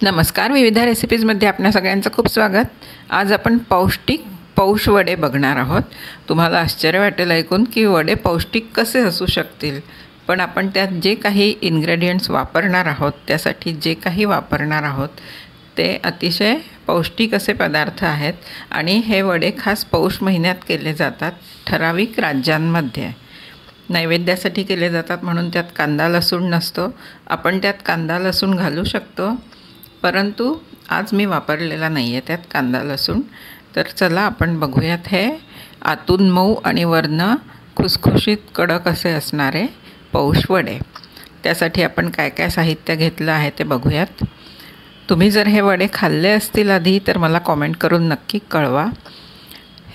नमस्कार. विविध रेसिपीजमध्ये आपल्या सगळ्यांचं खूप स्वागत. आज आपण पौष्टिक पौष वडे बघणार आहोत. तुम्हाला आश्चर्य वाटेल ऐकून की वडे पौष्टिक कसे असू शकतील, पण आपण त्यात जे काही इन्ग्रेडियंट्स वापरणार आहोत, त्यासाठी जे काही वापरणार आहोत ते अतिशय पौष्टिक असे पदार्थ आहेत आणि हे वडे खास पौष महिन्यात केले जातात. ठराविक राज्यांमध्ये नैवेद्यासाठी केले जातात म्हणून त्यात कांदा लसूण नसतो. आपण त्यात कांदा लसूण घालू शकतो, परंतु आज मी वापरलेला नाही आहे त्यात कांदा लसूण. तर चला आपण बघूयात हे आतून मऊ आणि वरनं खुसखुशीत कडक असे असणारे पौष वडे. त्यासाठी आपण काय काय साहित्य घेतलं आहे ते बघूयात. तुम्ही जर हे वडे खाल्ले असतील आधी तर मला कॉमेंट करून नक्की कळवा.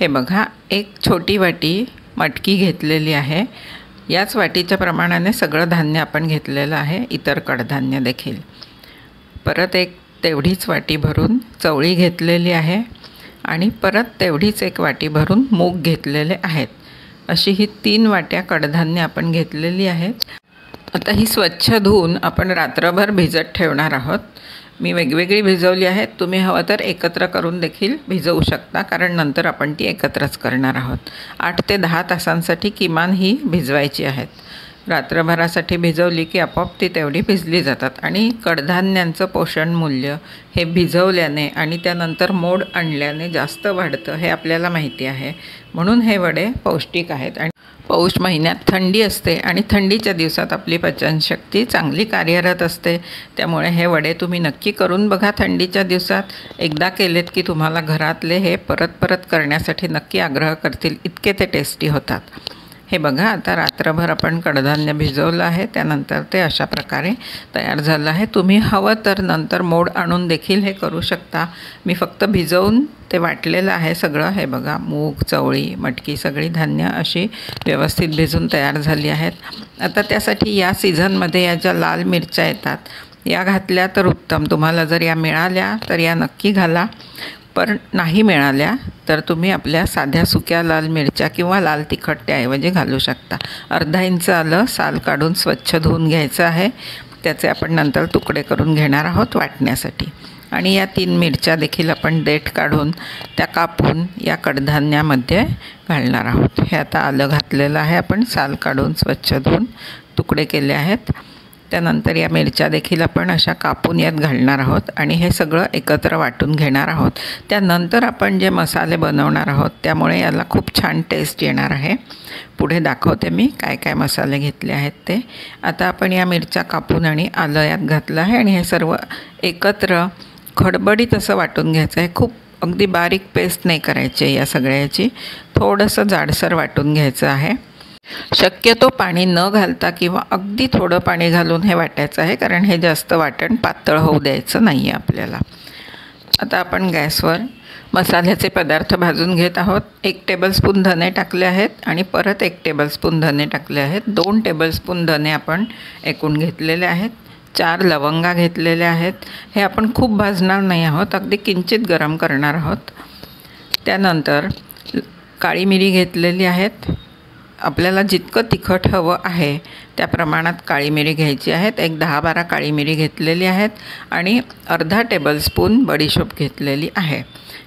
हे बघा, एक छोटी वाटी मटकी घेतलेली आहे. याच वाटीच्या प्रमाणाने सगळं धान्य आपण घेतलेलं आहे, इतर कडधान्य देखील. परत एक तेवढीच वाटी भरून चवळी घेतलेली आहे आणि परत तेवढीच एक वाटी भरून मूग घेतलेले आहेत. अशी ही 3 वाट्या कडधान्य आपण घेतलेली आहेत. आता ही स्वच्छ धुवून आपण रात्रभर भिजत ठेवणार आहोत. मी वेगवेगळी भिजवली आहेत. तुम्ही हवं तर एकत्र करून देखील भिजवू शकता, कारण नंतर आपण ती एकत्रच करणार आहोत. 8 ते 10 तासांसाठी किमान ही भिजवायची आहेत. रात्रभरासाठी भिजवली की आपोआप ती तेवढी भिजली जातात. आणि कडधान्यांचं पोषण मूल्य हे भिजवल्याने आणि त्यानंतर मोड आणल्याने जास्त वाढतं, हे आपल्याला माहिती आहे. म्हणून हे वडे पौष्टिक आहेत. आणि पौष महिन्यात थंडी असते आणि थंडीच्या दिवसात आपली पचनशक्ती चांगली कार्यरत असते. त्यामुळे हे वडे तुम्ही नक्की करून बघा थंडीच्या दिवसात. एकदा केलेत की तुम्हाला घरातले हे परत परत करण्यासाठी नक्की आग्रह करतील, इतके ते टेस्टी होतात. हे बघा, आता रात्रभर आपण कडधान्य भिजवलं आहे, त्यानंतर ते अशा प्रकारे तयार झालं आहे. तुम्ही हवं तर नंतर मोड आणून देखील हे करू शकता. मी फक्त भिजवून ते वाटलेलं आहे सगळं. हे बघा, मूग, चवळी, मटकी सगळी धान्य अशी व्यवस्थित भिजून तयार झाली आहेत. आता त्यासाठी या सीझनमध्ये या ज्या लाल मिरच्या येतात या घातल्या तर उत्तम. तुम्हाला जर या मिळाल्या तर या नक्की घाला. पण नाही मिळाल्या तर तुम्ही आपल्या साध्या सुक्या लाल मिरच्या किंवा लाल तिखट त्याऐवजी घालू शकता. अर्धा इंच आलं साल काढून स्वच्छ धुवून घ्यायचं आहे. त्याचे आपण नंतर तुकडे करून घेणार आहोत वाटण्यासाठी. आणि या 3 मिरच्या देखील आपण देठ काढून त्या कापून या कडधान्यामध्ये घालणार आहोत. हे आता आलं घातलेलं आहे, आपण साल काढून स्वच्छ धुवून तुकडे केले आहेत. त्यानंतर या मिरच्या देखील आपण अशा कापून यात घालणार आहोत आणि हे सगळं एकत्र वाटून घेणार आहोत. त्यानंतर आपण जे मसाले बनवणार आहोत त्यामुळे याला खूप छान टेस्ट येणार आहे. पुढे दाखवते मी काय काय मसाले घेतले आहेत ते. आता आपण या मिरच्या कापून आणि आलं यात घातलं आहे आणि हे सर्व एकत्र खडबडीत असं वाटून घ्यायचं आहे. खूप अगदी बारीक पेस्ट नाही करायची आहे या सगळ्याची, थोडंसं जाडसर वाटून घ्यायचं आहे. शक्यतो पाणी न घालता किंवा अगदी थोडं पाणी घालून हे वाटायचं आहे, कारण हे जास्त वाटण पातळ होऊ द्यायचं नाही आहे आपल्याला. आता आपण गॅसवर मसाल्याचे पदार्थ भाजून घेत आहोत. 1 टेबलस्पून धने टाकले आहेत आणि परत 1 टेबलस्पून धने टाकले आहेत. 2 टेबलस्पून धने आपण एकूण घेतलेले आहेत. 4 लवंगा घेतलेल्या आहेत. हे आपण खूप भाजणार नाही आहोत, अगदी किंचित गरम करणार आहोत. त्यानंतर काळी मिरी घेतलेली आहेत. आपल्याला जितकं तिखट हवं आहे त्या प्रमाणात काळी मिरी घ्यायची आहेत. एक 10-12 काळी मिरी घेतलेली आहेत आणि अर्धा टेबलस्पून बडीशोप घेतलेली आहे.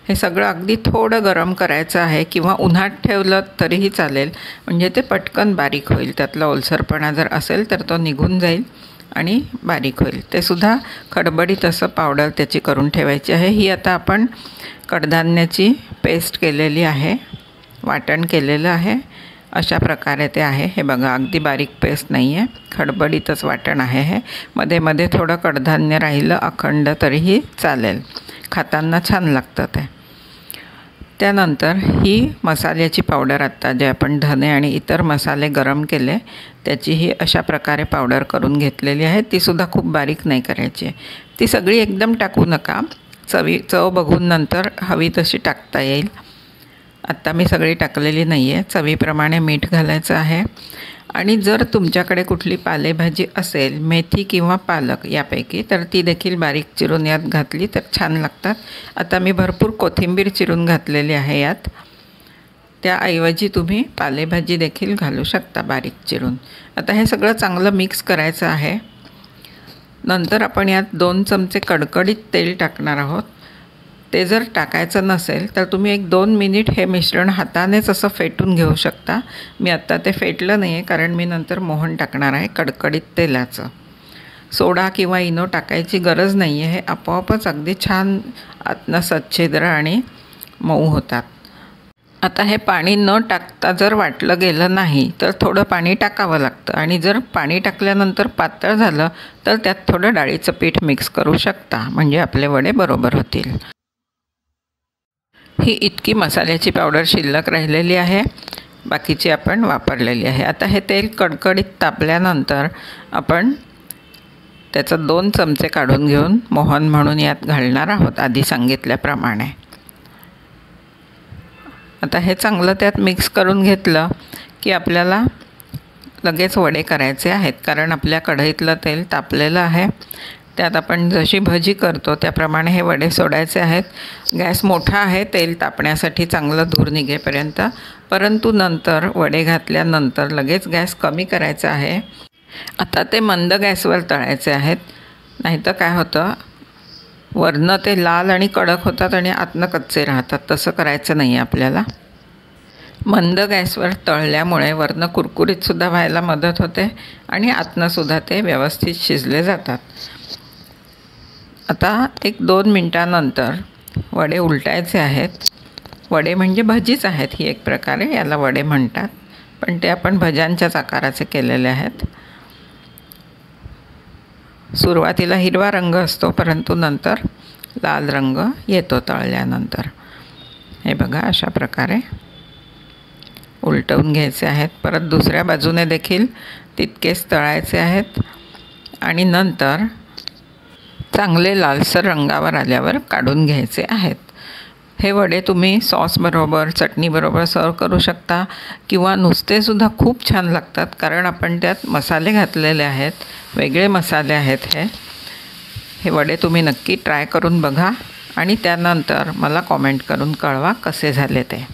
हे सगळं अगदी थोडं गरम करायचं आहे किंवा उन्हात ठेवलं तरीही चालेल, म्हणजे ते पटकन बारीक होईल. त्यातला ओलसरपणा जर असेल तर तो निघून जाईल आणि बारीक होईल. ते सुद्धा खडबडीत असं पावडर त्याची करून ठेवायची आहे. ही आता आपण कडधान्याची पेस्ट केलेली आहे, वाटण केलेलं आहे. अशा प्रकारे ते आहे. हे बघा, अगदी बारीक पेस्ट नाही आहे, खडबडीतच वाटण आहे हे. मध्ये मध्ये थोडं कडधान्य राहिलं अखंड तरीही चालेल, खाताना छान लागतं ते. त्यानंतर ही मसाल्याची पावडर, आत्ता जे आपण धने आणि इतर मसाले गरम केले त्याची ही अशा प्रकारे पावडर करून घेतलेली आहे. तीसुद्धा खूप बारीक नाही करायची. ती सगळी एकदम टाकू नका, चव बघून नंतर हवी तशी टाकता येईल. आत्ता मी सगळी टाकलेली नाही आहे. चवीप्रमाणे मीठ घालायचं आहे. आणि जर तुमच्याकडे कुठली पालेभाजी असेल, मेथी किंवा पालक यापैकी, तर ती देखील बारीक चिरून यात घातली तर छान लागतात. आता मी भरपूर कोथिंबीर चिरून घातलेली आहे यात. त्याऐवजी तुम्ही पालेभाजी देखील घालू शकता बारीक चिरून. आता हे सगळं चांगलं मिक्स करायचं आहे. नंतर आपण यात 2 चमचे कडकडीत तेल टाकणार आहोत. ते जर टाकायचं नसेल तर तुम्ही 1-2 मिनिट हे मिश्रण हातानेच असं फेटून घेऊ शकता. मी आत्ता ते फेटलं नाही आहे कारण मी नंतर मोहन टाकणार आहे कडकडीत तेलाचं. सोडा किंवा इनो टाकायची गरज नाही आहे. हे आपोआपच अगदी छान आतनं सच्छिद्र आणि मऊ होतात. आता हे पाणी न टाकता जर वाटलं गेलं नाही तर थोडं पाणी टाकावं लागतं आणि जर पाणी टाकल्यानंतर पातळ झालं तर त्यात थोडं डाळीचं पीठ मिक्स करू शकता, म्हणजे आपले वडे बरोबर होतील. ही इतकी मसाल्याची पावडर शिल्लक राहिलेली आहे, बाकीची आपण वापरलेली आहे. आता हे तेल कडकडीत तापल्यानंतर आपण त्याचं 2 चमचे काढून घेऊन मोहन म्हणून यात घालणार आहोत आधी सांगितल्याप्रमाणे. आता हे चांगलं त्यात मिक्स करून घेतलं की आपल्याला लगेच वडे करायचे आहेत, कारण आपल्या कढईतलं तेल तापलेलं आहे. त्यात आपण जशी भजी करतो त्याप्रमाणे हे वडे सोडायचे आहेत. गॅस मोठा आहे तेल तापण्यासाठी चांगलं धूर निघेपर्यंत, परंतु नंतर वडे घातल्यानंतर लगेच गॅस कमी करायचा आहे. आता ते मंद गॅसवर तळायचे आहेत, नाहीतर काय होतं वरनं ते लाल आणि कडक होतात आणि आतनं कच्चे राहतात. तसं करायचं नाही आपल्याला. मंद गॅसवर तळल्यामुळे वरनं कुरकुरीतसुद्धा व्हायला मदत होते आणि आतनंसुद्धा ते व्यवस्थित शिजले जातात. आता 1-2 मिनटानंतर वडे उलटायचे आहेत. वडे म्हणजे भजीच आहेत ही एक प्रकारे, याला वडे म्हणतात, पण ते आपण भज्यांच्याच आकाराचे केलेले आहेत. सुरुवातीला हिरवा रंग असतो, परंतु नंतर लाल रंग येतो तळल्यानंतर. हे बघा अशा प्रकारे उलटवून घ्यायचे आहेत. परत दुसऱ्या बाजूने देखील तितकेच तळायचे आहेत आणि नंतर चांगले लालसर रंगावर आल्यावर काढून घ्यायचे आहेत. हे वडे तुम्ही सॉसबरोबर चटणीबरोबर सर्व करू शकता किंवा नुसतेसुद्धा खूप छान लागतात, कारण आपण त्यात मसाले घातलेले आहेत, वेगळे मसाले आहेत. हे वडे तुम्ही नक्की ट्राय करून बघा आणि त्यानंतर मला कॉमेंट करून कळवा कसे झाले ते.